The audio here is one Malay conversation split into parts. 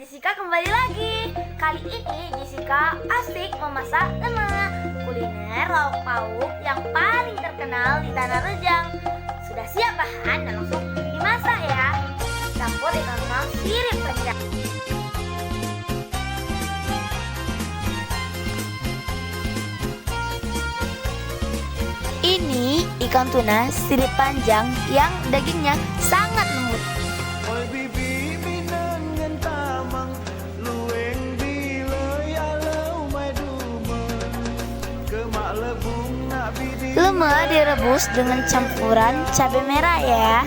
Jessica kembali lagi. Kali ini Jessica asik memasak lemang, kuliner lauk pauk yang paling terkenal di Tanah Rejang. Sudah siap bahan dan langsung dimasak ya. Campur ikan tuna sirip panjang. Ini ikan tuna sirip panjang yang dagingnya sangat lembut. Lemang direbus dengan campuran cabai merah ya.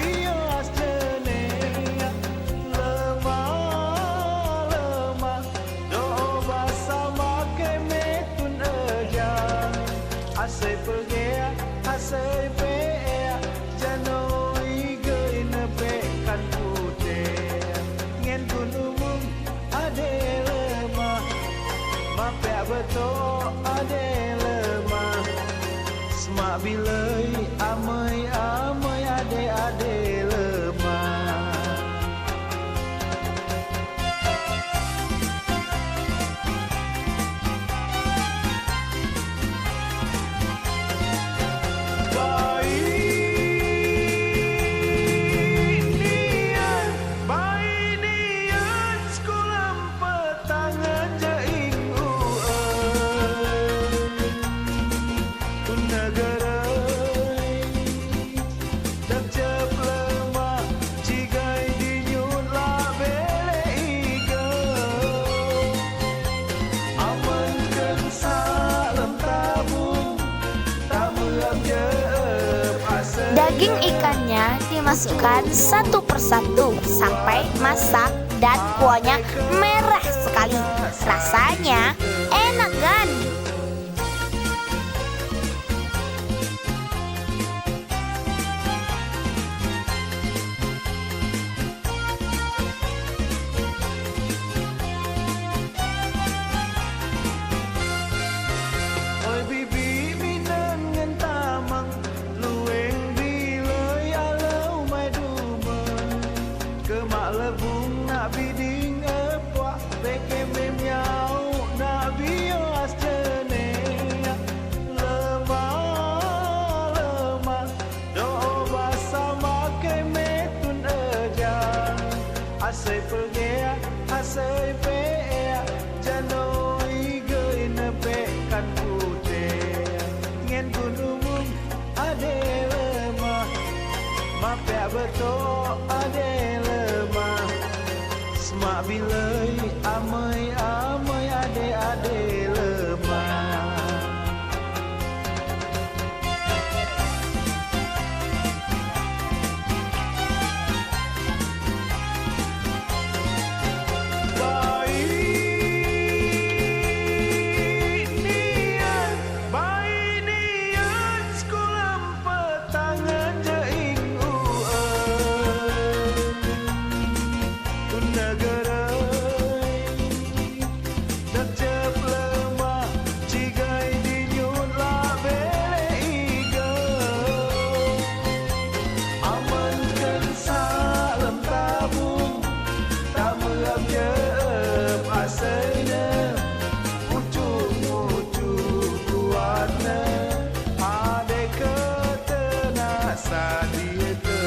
Mak bilai amai ade lemah. Baik niat sekolah petangan jaing negara dak jep lemah cigai dinyut la bele iga amankan salam tabung tamuam jep asa. Daging ikannya dimasukkan satu persatu sampai masak dan kuahnya merah sekali. Rasanya enak kan? Lebung nak biding epuak peke memyau nak bios jenea lemah doa basa make metun ejang asai pergea asai pea janoi gein pekan putih ngen gunung ade lemah mapea betul ade mak bilai amai ade lemah. Baik niat sekolah petangan jaing negara dak jep lemah cigai dinyut la bele iga amankan salam tabung tamuam jep asaina mutu kuatna ade ketena sadieta.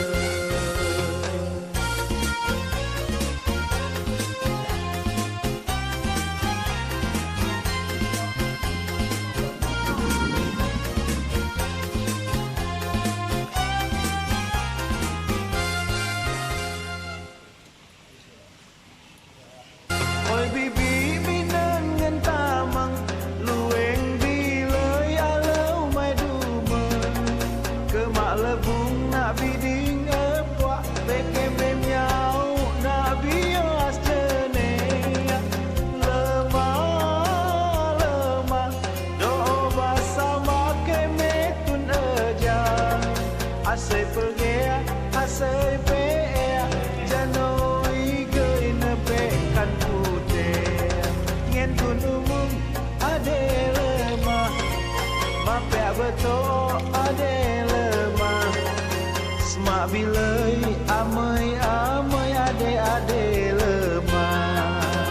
Oi bibi minang ngan tamang lueng bilai alau mai dumen ke mak lebung nak biding epuak peke memyau nak bios jenea lemah doa basa make metun ejang asai pergea asai pea janoi gein pekan ngen gunung ade lemah mapea betul ade lemah semak bilai amai ade lemah.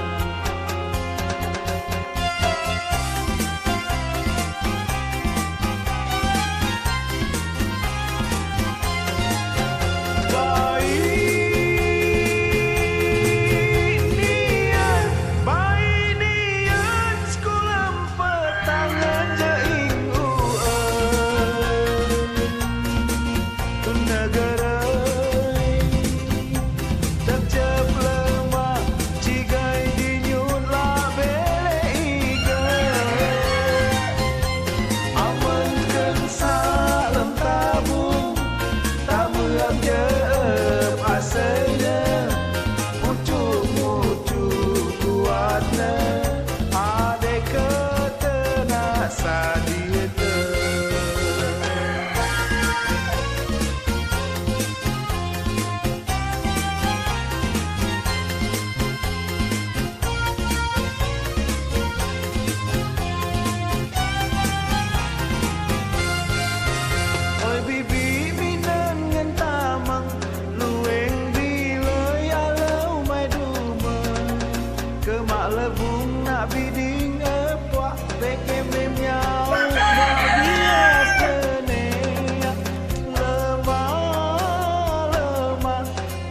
biding puak beke memyau nak bias jenea lemah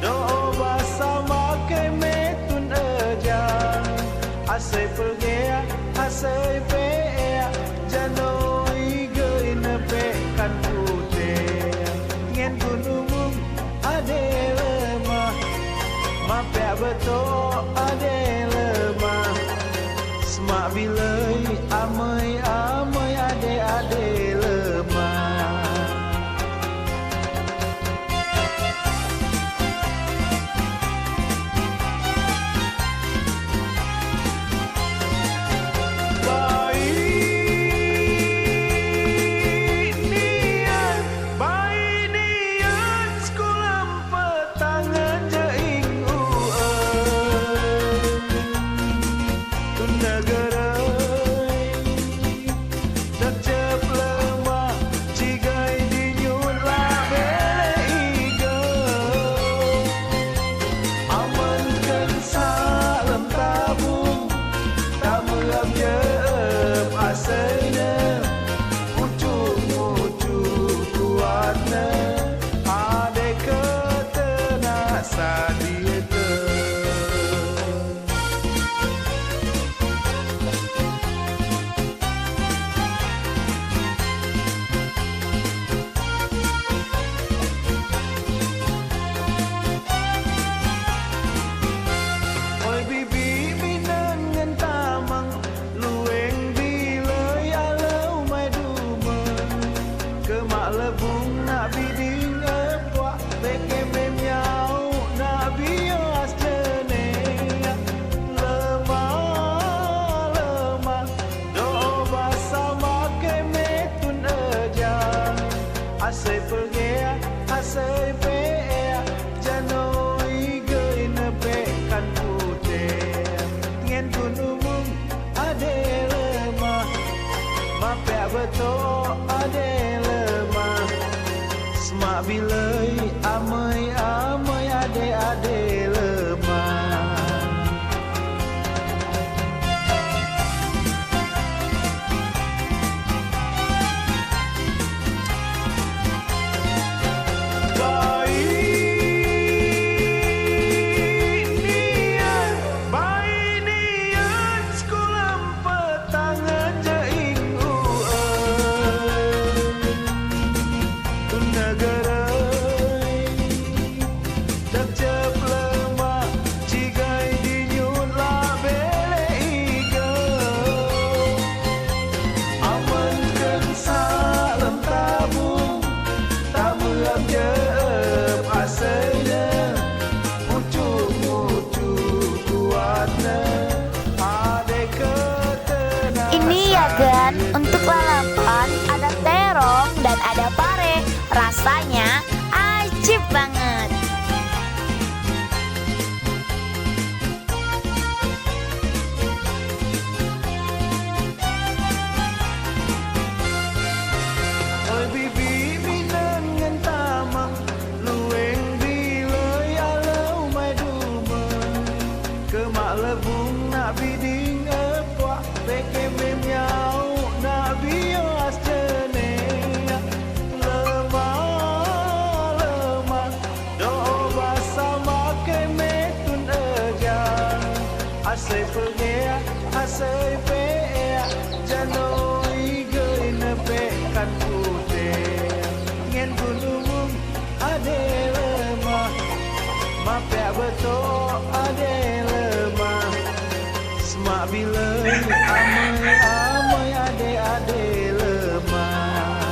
doa bersama kemetun ejang asai pergi asai pe janoi gein pekan putih ngien gunung ade lemah mapek betul ade lemah semak bilai amai ade lemah baik niat sekolah petangan jeing negara dak cep lemah cigai dinyut lah beleiga amankan salam tabung tak merap jep asainya ucuk kuatnya ada ketena sadieta oi bibi minang ngan tamang lueng bilai alau mai dumen kemak lebung nak biding puak beke memyau nak bias jenea lemah doa bersama kemetun ejang asai pergi asai pe janoi gein pekan putih ngien gunung ade lemah mapek betul ade lemah semak bilai amai ade lemah baik niat sekolah petangan jeing negara dak cep lemah cigai dinyut lah beleiga amankan salam tabung tak merap jep asainya ucuk kuatnya ada ketena Ini ya Gan, untuk lalapan ada terong dan ada pare. Rasanya ajib banget. oi bibi minang ngan tamang lueng bilai alau mai dumen kemak lebung nak biding puak beke memyau nak bias jenea lemah doa bersama kemetun ejang asai pergi asai pe janoi gein pekan putih ngien gunung ade lemah mapek betul ade lemah semak bilai amai ade lemah.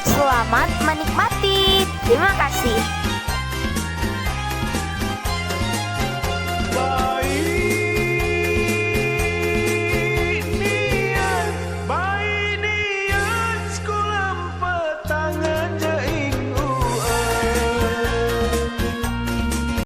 Selamat menikmati. Terima kasih.